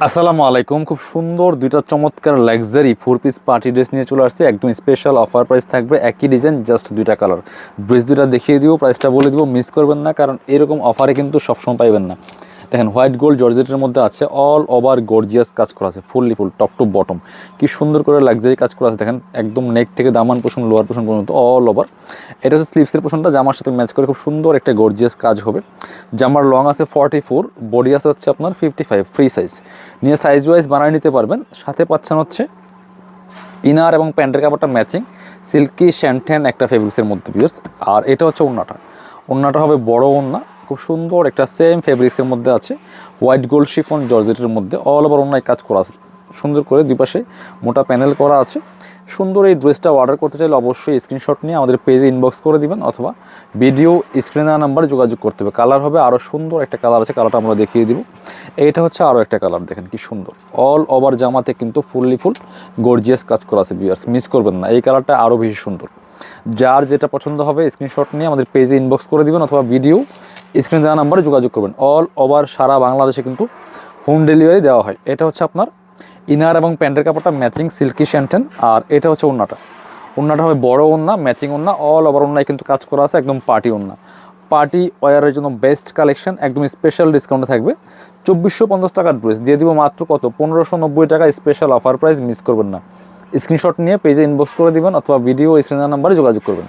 আসসালামু আলাইকুম। খুব সুন্দর দুইটা চমৎকার লাক্সারি 4 পিস পার্টি ড্রেস নিয়ে চলে আসছে। একদম স্পেশাল অফার প্রাইস থাকবে, একই ডিজাইন জাস্ট দুইটা কালার। ড্রেস দুইটা দেখিয়ে দিব, প্রাইসটা বলে দিব, মিস করবেন না, কারণ এরকম অফারে কিন্তু সবসময় পাইবেন না। দেখেন হোয়াইট গোল্ড জর্জেটের মধ্যে আছে, অল ওভার গর্জিয়াস কাজ করা আছে, fully full top to bottom. কি সুন্দর করে লাক্সারি কাজ করা আছে দেখেন, একদম নেক থেকে দামান পোষণ লোয়ার পোষণ পর্যন্ত অল ওভার। এটা হচ্ছে স্লিভসের পোষণটা, জামার সাথে ম্যাচ করে খুব সুন্দর একটা গর্জিয়াস কাজ হবে। জামার লং আছে 44, বডি আছে হচ্ছে আপনার 55, ফ্রি সাইজ। নিয়ে সাইজ ওয়াইজ বানিয়ে নিতে পারবেন। সাথে পাচ্ছেন হচ্ছে ইনার এবং প্যান্টের কাপড়টা ম্যাচিং সিল্কি শ্যান্টেন একটা ফেব্রিক্সের মধ্যে ভিউয়ার্স। আর এটা হচ্ছে ওড়নাটা হবে বড় ওড়না, খুব সুন্দর একটা সেম ফেব্রিক্সের মধ্যে আছে, হোয়াইট গোল্ড শিফন জর্জেটের মধ্যে অল ওভার ওড়নায় কাজ করা আছে। সুন্দর করে দুই পাশে মোটা প্যানেল করা আছে। সুন্দর এই ড্রেসটা অর্ডার করতে চাইলে অবশ্যই স্ক্রিনশট নিয়ে আমাদের পেজে ইনবক্স করে দিবেন, অথবা ভিডিও স্ক্রিনে নাম্বারে যোগাযোগ করতে হবে। কালার হবে আরও সুন্দর একটা কালার আছে, কালারটা আমরা দেখিয়ে দিব। এইটা হচ্ছে আরও একটা কালার, দেখেন কি সুন্দর। অল ওভার জামাতে কিন্তু ফুললি ফুল গর্জিয়াস কাজ করা আছে ভিউয়ার্স, মিস করবেন না, এই কালারটা আরও বেশি সুন্দর। যার যেটা পছন্দ হবে স্ক্রিনশট নিয়ে আমাদের পেজে ইনবক্স করে দিবেন, অথবা ভিডিও স্ক্রিনে দেওয়া নাম্বারে যোগাযোগ করবেন। অল ওভার সারা বাংলাদেশে কিন্তু হোম ডেলিভারি দেওয়া হয়। এটা হচ্ছে আপনার ইনার এবং প্যান্টের কাপড়টা ম্যাচিং সিল্কি শ্যান্টেন। আর এটা হচ্ছে ওড়নাটা হবে বড় ওড়না, ম্যাচিং ওড়না, অল ওভার ওড়নায় কিন্তু কাজ করা আছে, একদম পার্টি ওড়না। পার্টি ওয়ারের জন্য বেস্ট কালেকশন, একদম স্পেশাল ডিসকাউন্টে থাকবে। 2450 টাকার ড্রেস দিয়ে দিব মাত্র কত, 1590 টাকা, স্পেশাল অফার প্রাইস, মিস করবেন না। স্ক্রিনশট নিয়ে পেজে ইনবক্স করে দিবেন, অথবা ভিডিও স্ক্রিনার নাম্বারে যোগাযোগ করবেন।